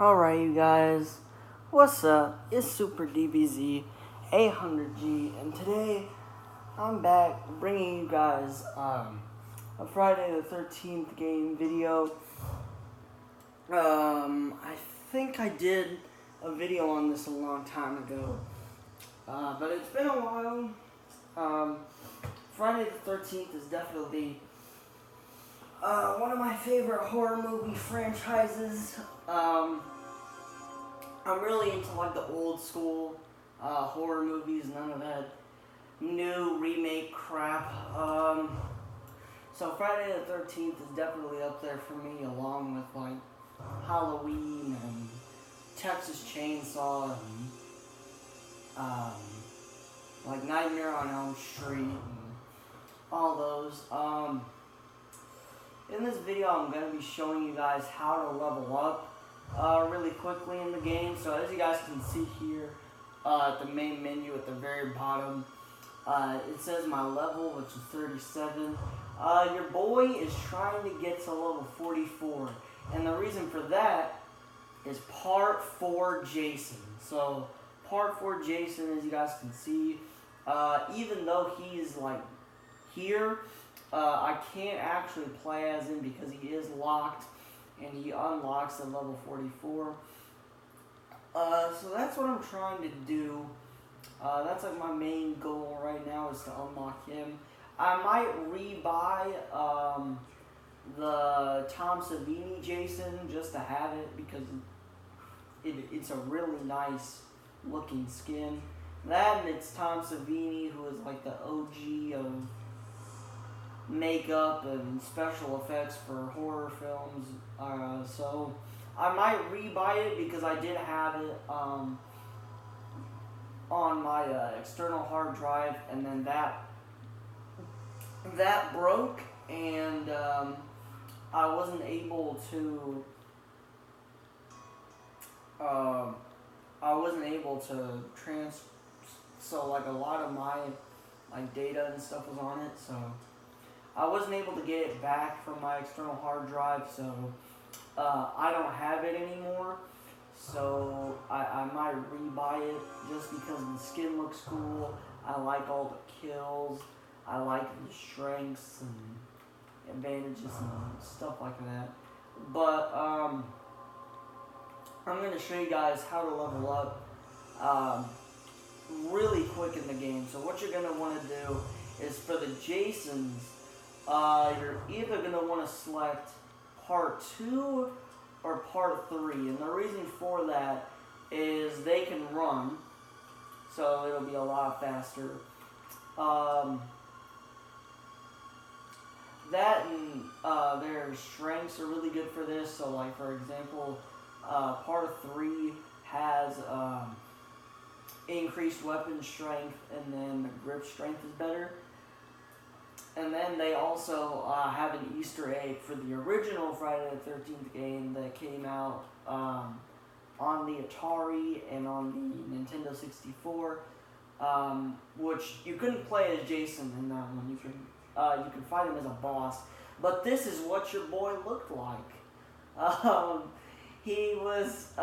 Alright, you guys, what's up? It's Super DBZ 800G, and today I'm back bringing you guys a Friday the 13th game video. I think I did a video on this a long time ago, but it's been a while. Friday the 13th is definitely one of my favorite horror movie franchises. I'm really into like the old school horror movies, none of that new remake crap. So Friday the 13th is definitely up there for me, along with like Halloween and Texas Chainsaw and like Nightmare on Elm Street and all those. In this video, I'm going to be showing you guys how to level up really quickly in the game. So as you guys can see here at the main menu at the very bottom, it says my level, which is 37. Your boy is trying to get to level 44, and the reason for that is Part 4 Jason. So Part 4 Jason, as you guys can see, even though he's like here, I can't actually play as him because he is locked, and he unlocks at level 44. So that's what I'm trying to do. That's like my main goal right now, is to unlock him. I might rebuy the Tom Savini Jason just to have it, because it's a really nice looking skin. That, and it's Tom Savini, who is like the OG of makeup and special effects for horror films. So I might rebuy it because I did have it on my external hard drive, and then that broke, and I wasn't able to so like a lot of my like data and stuff was on it, so I wasn't able to get it back from my external hard drive, so I don't have it anymore. So I might rebuy it just because the skin looks cool. I like all the kills. I like the strengths and advantages and stuff like that. But I'm going to show you guys how to level up really quick in the game. So what you're going to want to do is, for the Jasons, you're either going to want to select Part 2 or Part 3. And the reason for that is they can run, so it'll be a lot faster. That and their strengths are really good for this. So like, for example, Part 3 has increased weapon strength, and then the grip strength is better. And then they also have an Easter egg for the original Friday the 13th game that came out on the Atari and on the Nintendo 64, which you couldn't play as Jason in that one. You can fight him as a boss, but this is what your boy looked like. He was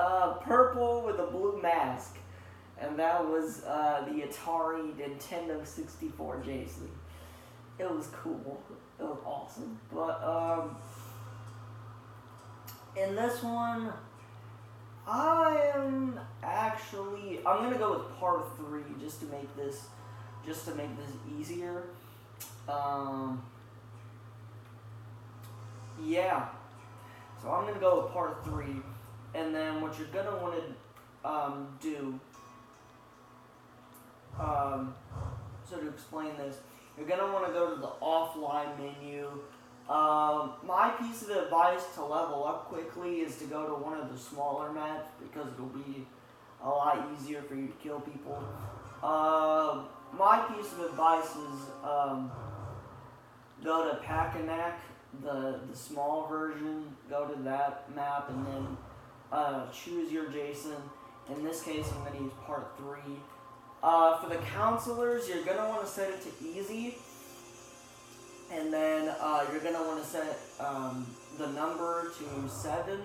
purple with a blue mask, and that was the Atari Nintendo 64 Jason. It was cool. It was awesome. But in this one, I'm gonna go with Part 3 just to make this easier. Yeah. So I'm gonna go with Part 3, and then what you're gonna want to do. So to explain this, you're going to want to go to the offline menu. My piece of advice to level up quickly is to go to one of the smaller maps, because it'll be a lot easier for you to kill people. My piece of advice is go to Packanack, the small version, go to that map, and then choose your Jason. In this case, I'm going to use Part 3. For the counselors, you're going to want to set it to easy, and then you're going to want to set the number to 7.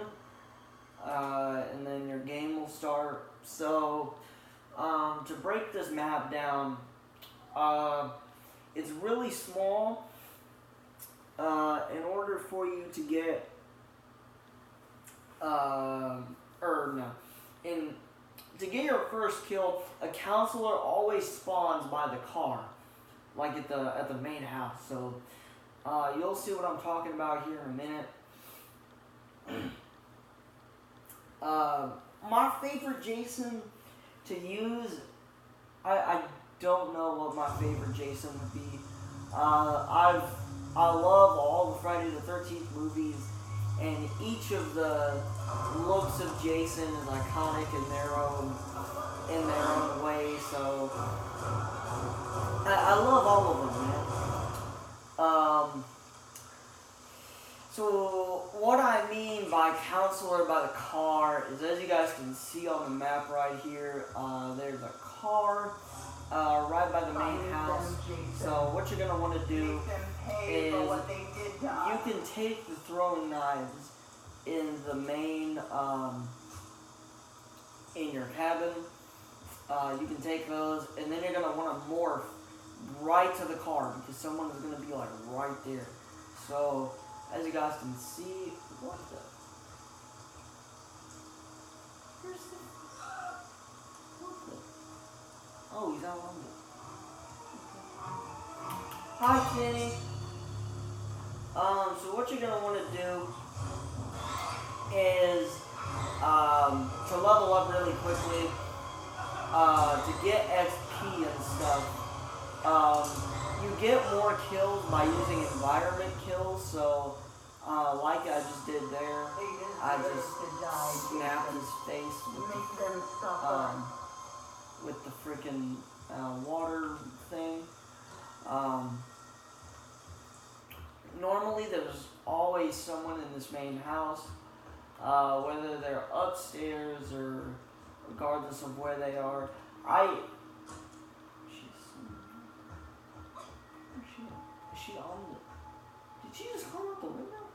and then your game will start. So, to break this map down, it's really small. In order for you to get, to get your first kill, a counselor always spawns by the car, like at the main house. So, you'll see what I'm talking about here in a minute. My favorite Jason to use, I don't know what my favorite Jason would be. I love all the Friday the 13th movies, and each of the looks of Jason is iconic in their own way. So I love all of them, man. So what I mean by counselor by the car is, as you guys can see on the map right here, there's a car right by the main house. So what you're gonna want to do is you can take the throwing knives in the main in your cabin. You can take those, and then you're gonna want to morph right to the car because someone is gonna be like right there. So as you guys can see, what the? Where's the? What the? Oh, he's out on it. Okay. Hi, Kenny. So what you're gonna want to do is to level up really quickly, to get XP and stuff. You get more kills by using environment kills, so like I just did there, I just snapped his face with the freaking water thing. Normally there's always someone in this main house, whether they're upstairs or regardless of where they are. Is she on the... Did she just come out the window?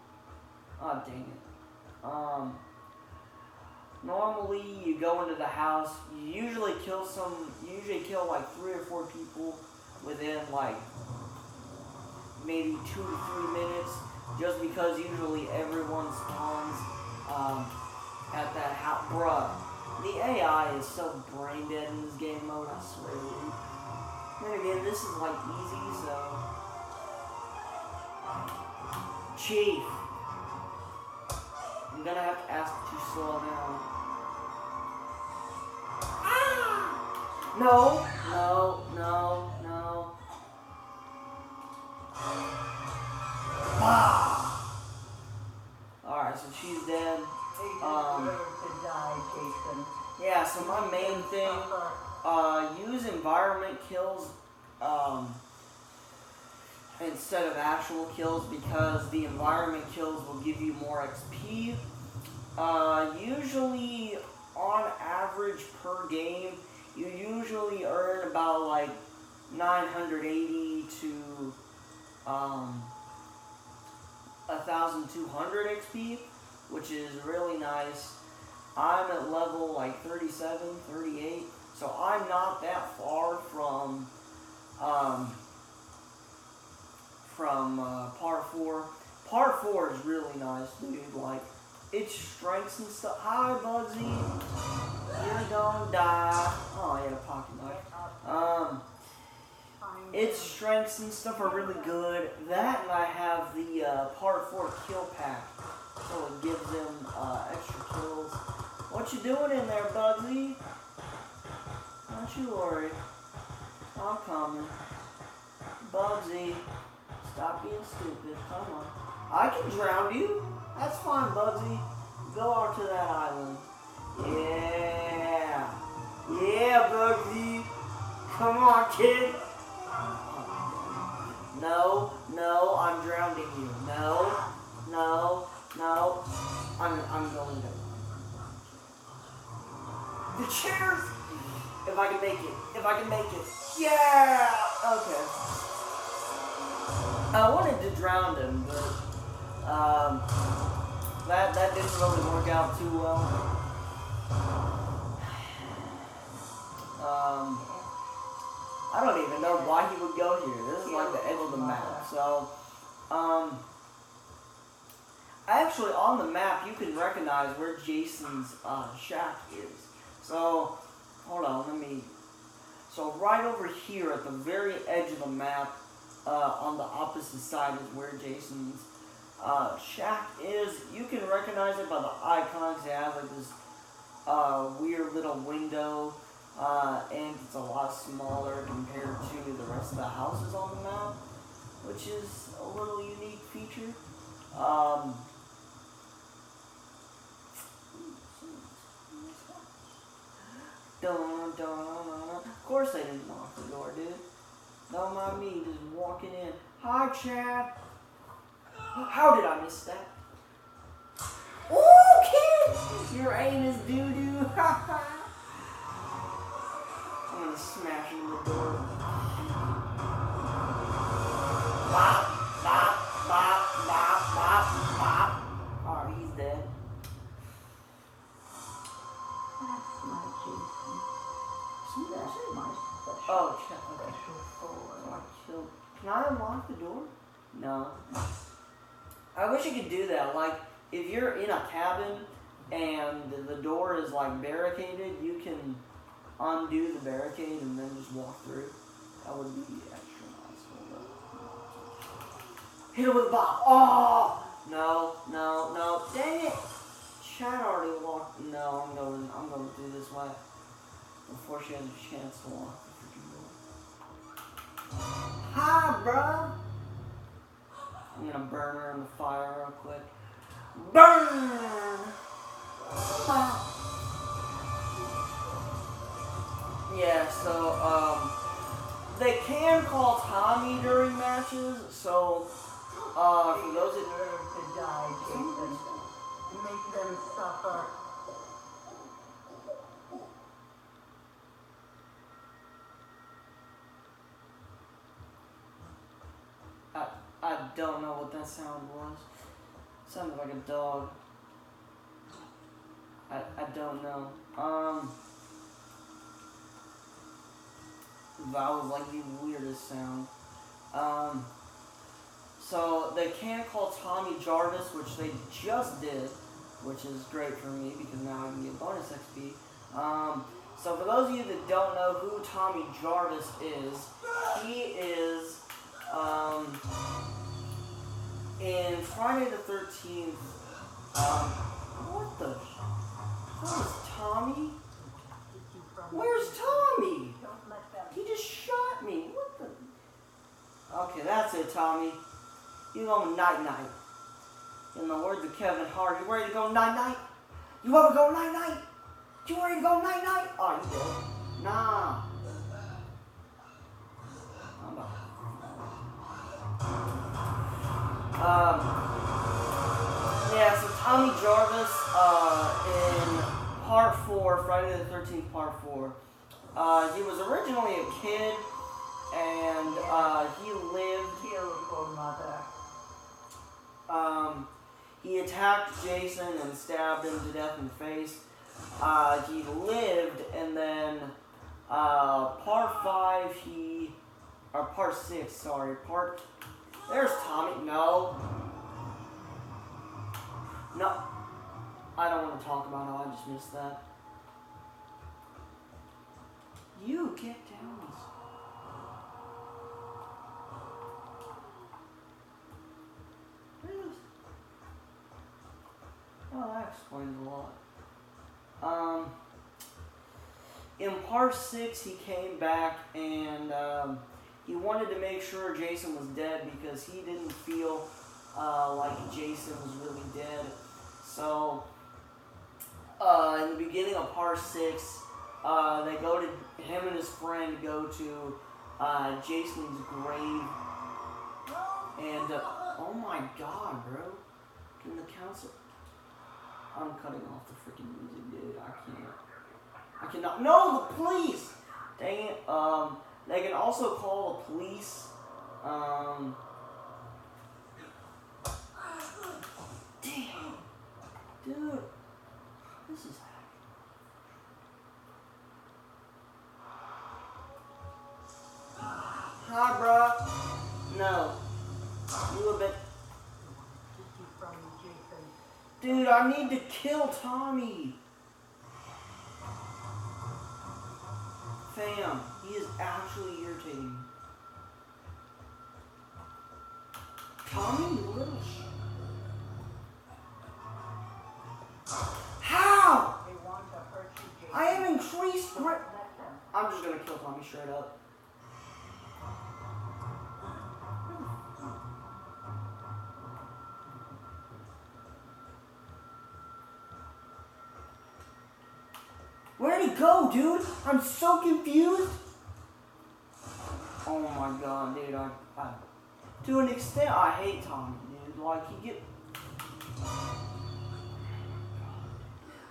Oh, dang it. Normally you go into the house, you usually kill like 3 or 4 people within like maybe 2 to 3 minutes, just because usually everyone spawns at that house. Bruh, the AI is so brain dead in this game mode, I swear to you. Then again, this is like easy, so... Chief, I'm gonna have to ask you to slow down. No. Alright, so she's dead. Yeah, so my main thing, use environment kills, instead of actual kills, because the environment kills will give you more XP. Usually, on average per game, you usually earn about like 980 to 1,200 XP, which is really nice. I'm at level like 37, 38, so I'm not that far from Part 4. Part 4 is really nice, dude. Like, its strengths and stuff. Hi, Bugsy. You're gonna die. Oh, yeah, pocket knife. Its strengths and stuff are really good. That, and I have the Part 4 kill pack, so it gives them extra kills. What you doing in there, Bugsy? Don't you worry. I'm coming. Bugsy, stop being stupid. Come on. I can drown you. That's fine, Bugsy. Go out to that island. Yeah. Yeah, Bugsy. Come on, kid. No, I'm drowning you. No. I'm going to. The chairs! If I can make it. Yeah! Okay. I wanted to drown him, but, that didn't really work out too well. I don't even know why he would go here. This is like the edge of the map. So, actually on the map you can recognize where Jason's shack is. So, hold on, so right over here at the very edge of the map, on the opposite side is where Jason's shack is. You can recognize it by the icons. It has like this weird little window, and it's a lot smaller compared to the rest of the houses on the map, which is a little unique feature. Dun, dun. Of course I didn't lock the door, dude. Don't mind me just walking in. Hi, Chad. How did I miss that? Ooh, kid! Your aim is doo-doo. I'm gonna smash in the door. Bop, bop, bop, bop, bop, bop. Alright, he's dead. Oh, check. Okay. Can I unlock the door? No. I wish you could do that. Like, if you're in a cabin and the door is like barricaded, you can undo the barricade and then just walk through. That would be extra nice. Hit it with a bop. Oh! No. Dang it! Chad already walked. No, I'm going through this way. Before she has a chance to walk the freaking door. Hi, bruh! I'm gonna burn her in the fire real quick. Burn! Yeah, so, they can call Tommy during matches, so, for those that deserve to die, Jason. Make them suffer. I don't know what that sound was. It sounded like a dog. I don't know. That was like the weirdest sound. So they can call Tommy Jarvis, which they just did, which is great for me because now I can get bonus XP. So for those of you that don't know who Tommy Jarvis is, he is in Friday the 13th. What the? Where's Tommy? Where's Tommy? He just shot me. What the? Okay, that's it, Tommy. You going night-night. In the words of Kevin Hart, you ready to go night-night? You want to go night-night? You ready to go night-night? Oh, you dead. Nah. I'm about yeah, so Tommy Jarvis, in part 4, Friday the 13th, part 4, he was originally a kid, and, he lived... Beautiful mother. He attacked Jason and stabbed him to death in the face. He lived, and then, part 5, or part 6, sorry, there's Tommy. No, I don't want to talk about how I just missed that. You get down. Oh, that explains a lot. In part 6, he came back and he wanted to make sure Jason was dead because he didn't feel like Jason was really dead. So, in the beginning of part 6, him and his friend go to Jason's grave. And, oh my god, bro. Can the council... I'm cutting off the freaking music, dude. I cannot. No, the police! Dang it. They can also call the police. Damn. Dude, this is. Hi, bruh. No. You a bit. Dude, I need to kill Tommy. Fam, he is actually irritating. Tommy, you little How? I have increased grip. I'm just gonna kill Tommy straight up. Where'd he go, dude? I'm so confused. Oh my god, dude. To an extent, I hate Tommy, dude. Like, he get.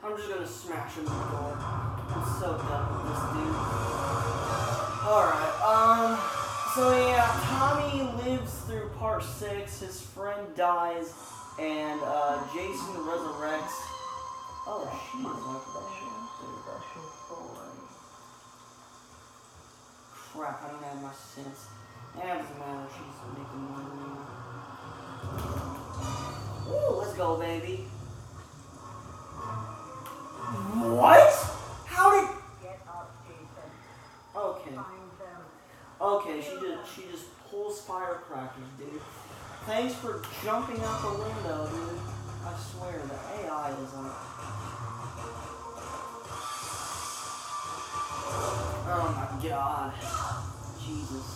I'm just gonna smash him in the door. I'm so done with this dude. Alright, so yeah, Tommy lives through part 6, his friend dies, and Jason resurrects. Oh, she is like that shit. Crap, I don't have my sense. Yeah, it doesn't matter, she's making money. Woo, let's go, baby. What? How did? Get up, Jason. Okay. Find them. Okay, she just pulls firecrackers, dude. Thanks for jumping out the window, dude. I swear the AI is like. Oh my god. Jesus.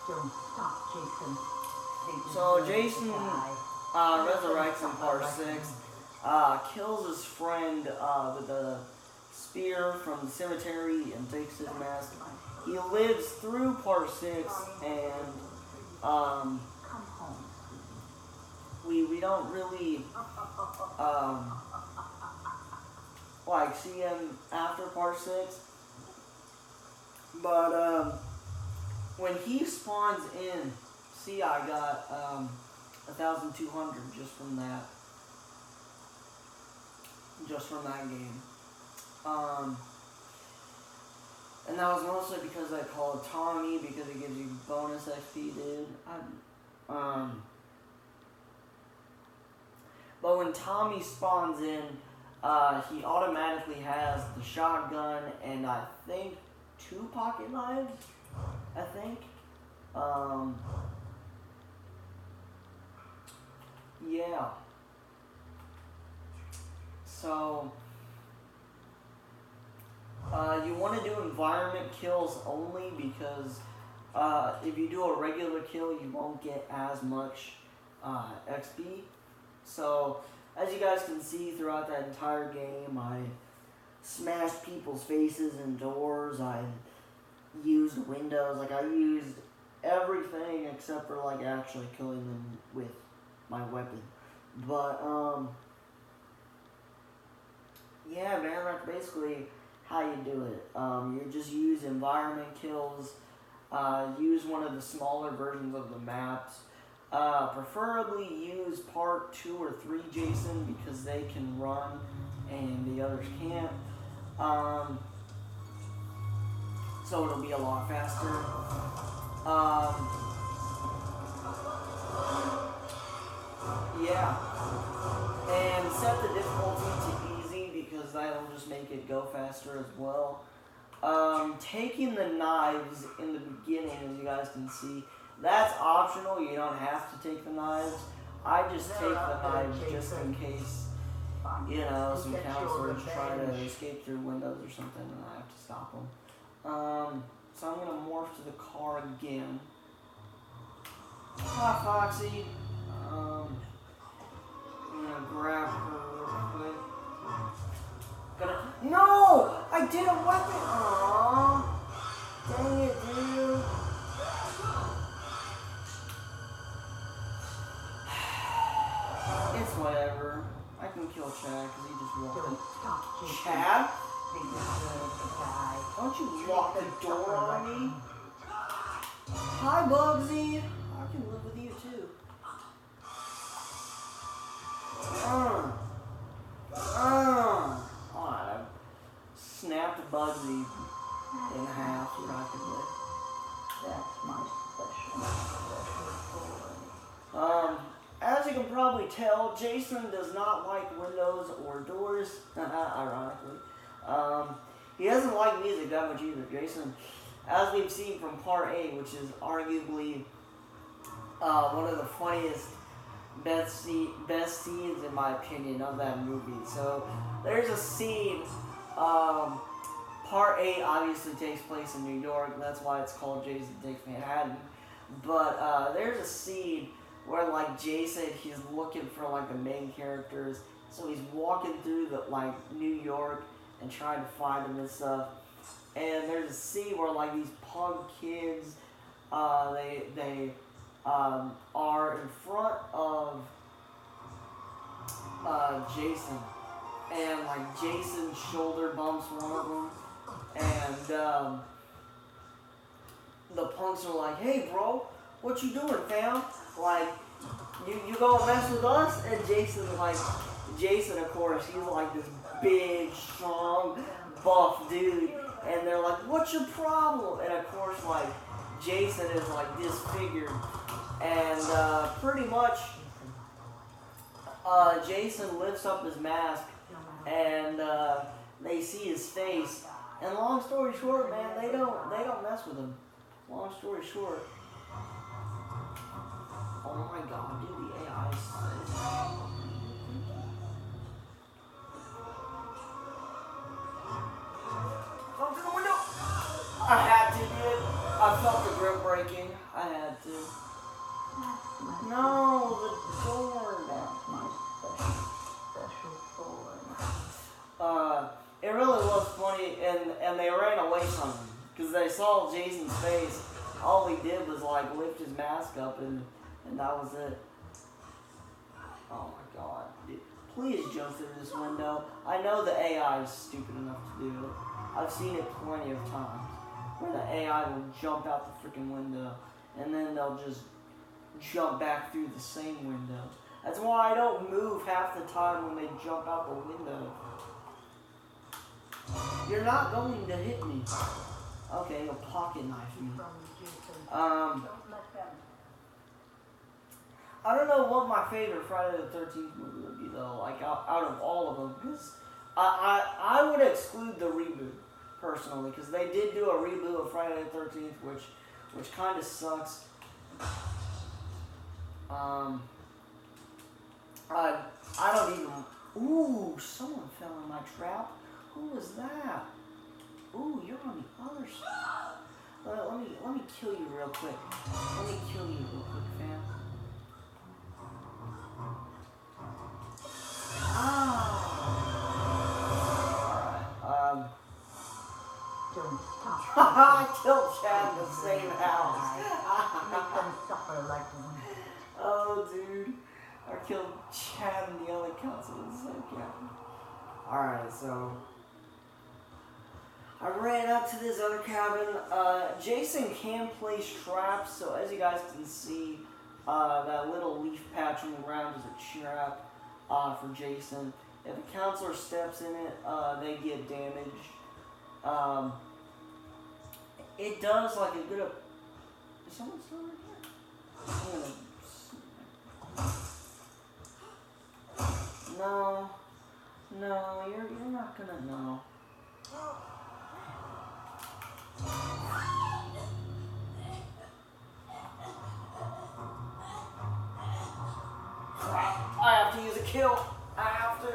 Don't stop, Jason. So Jason resurrects in part 6. Kills his friend with a spear from the cemetery and takes his mask. He lives through part 6 and Come home. we don't really like see him after part 6. But when he spawns in, see, I got 1,200 just from that game. And that was mostly because I called Tommy because it gives you bonus XP, dude. But when Tommy spawns in, he automatically has the shotgun and I think 2 pocket knives. I think. Yeah. So, you want to do environment kills only because if you do a regular kill, you won't get as much XP. So, as you guys can see throughout that entire game, I smashed people's faces and doors. I used windows. Like, I used everything except for, like, actually killing them with my weapon. But, yeah, man, that's basically how you do it. You just use environment kills, use one of the smaller versions of the maps, preferably use part 2 or 3 Jason because they can run and the others can't. So it'll be a lot faster. Yeah. And set the difficulty to easy because that'll just make it go faster as well. Taking the knives in the beginning, as you guys can see, that's optional. You don't have to take the knives. I just take the knives just in case, you know, some counselors try to escape through windows or something and I have to stop them. So I'm going to morph to the car again. Hi, Foxy. I'm going to grab her real quick. No! I did a weapon! Aww. Dang it, dude. It's whatever. I can kill Chad because he just walked in. Chad? Don't you lock the door on me? Hi, Bugsy. I can live with you too. Bugsy in half practically. That's my special toy. As you can probably tell, Jason does not like windows or doors, ironically. He doesn't like music that much either, Jason. As we've seen from Part 8, which is arguably one of the funniest, best scenes, in my opinion, of that movie. So, there's a scene, Part 8 obviously takes place in New York, and that's why it's called Jason Takes Manhattan. But there's a scene where, like, Jason, he's looking for, like, the main characters. So he's walking through, like, New York and trying to find them and stuff. And there's a scene where, like, these punk kids, they are in front of Jason. And, like, Jason shoulder bumps one of them. And the punks are like, "Hey, bro, what you doing, fam? Like, you gonna mess with us?" And Jason, of course, he's like this big, strong, buff dude. And they're like, "What's your problem?" And of course, like, Jason is like disfigured. And pretty much, Jason lifts up his mask and they see his face. And long story short, man, they don't mess with him. Long story short. Oh my god, dude, the AI is so... Come to the window! I had to, dude. I felt the grip breaking. I had to. No, the door. That's my special toy. It really was funny, and they ran away from him. Because they saw Jason's face. All he did was, like, lift his mask up, and that was it. Oh my god. Dude, please jump through this window. I know the AI is stupid enough to do it. I've seen it plenty of times. Where the AI will jump out the freaking window. And then they'll just jump back through the same window. That's why I don't move half the time when they jump out the window. You're not going to hit me. Okay, you'll pocket knife me. I don't know what my favorite Friday the 13th movie would be though, like out of all of them, because I would exclude the reboot, personally, because they did do a reboot of Friday the 13th, which kind of sucks. I don't even, ooh, someone fell in my trap. Who was that? Ooh, you're on the other side. Let me kill you real quick. Let me kill you real quick, fam. Alright, Don't stop. I killed Chad in the same house. Make them suffer like one. Oh, dude. I killed Chad in the other council in the same cabin. Alright, so I ran up to this other cabin. Jason can place traps, so as you guys can see, that little leaf patch on the ground is a trap for Jason. If a counselor steps in it, they get damaged. It does like a good... Is someone still right here? No, you're not gonna know. I have to use a kill. I have to.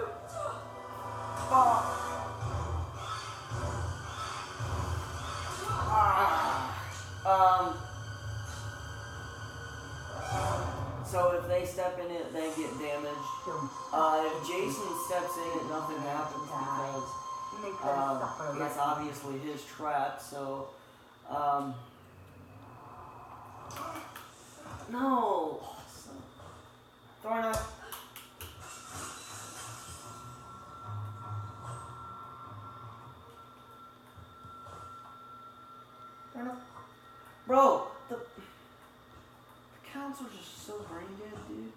So if they step in it, they get damaged. If Jason steps in it, nothing happens because it's obviously his trap. So, no. Darn it. Bro, the counselors are so brain dead, dude.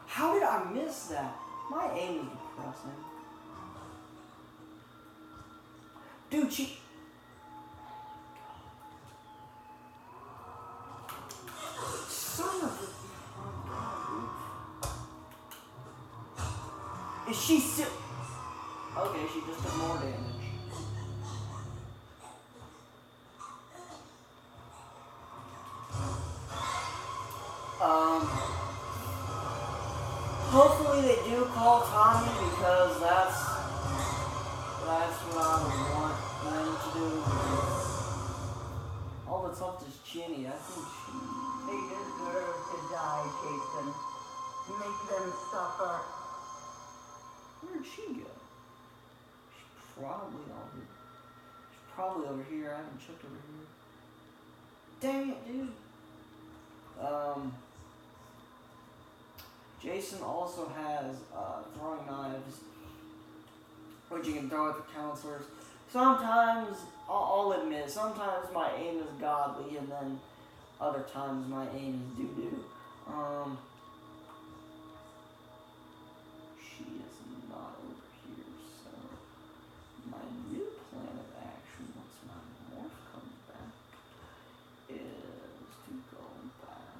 How did I miss that? My aim is depressing. Dude, she... Son of a... Oh, God, dude. Is she still... Okay, she just took more damage. Hopefully they do call Tommy because that's what I would want them to do. All that's left is Ginny. I think she... They deserve to die, Jason. Make them suffer. Where'd she go? She's probably over here. She's probably over here. I haven't checked over here. Dang it, dude. Jason also has throwing knives, which you can throw at the counselors. Sometimes, I'll admit, sometimes my aim is godly, and then other times my aim is doo-doo. She is not over here, so my new plan of action once my morph comes back is to go back.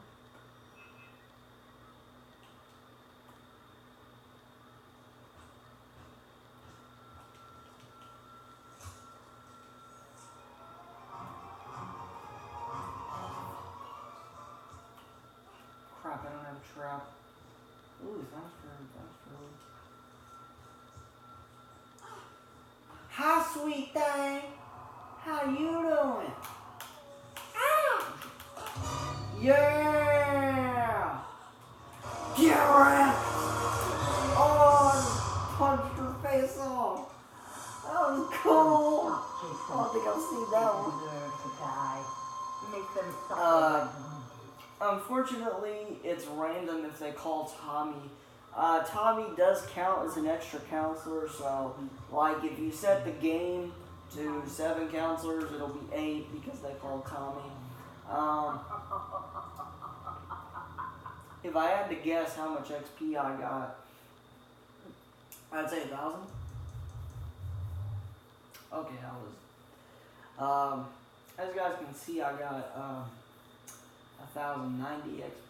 Crap, I don't have a trap. Ooh, thanks for Hi, sweet thing. How you doing? Ah! Yeah! Get wrecked! Oh, I punched her face off. That was cool. Stop, Jason. I don't think I've seen that They one. deserve to die. Make them suffer. Unfortunately, it's random if they call Tommy. Tommy does count as an extra counselor, so like if you set the game to 7 counselors, it'll be 8 because they call Tommy. If I had to guess how much XP I got, I'd say 1,000. Okay, I was. As you guys can see, I got 1,090 XP.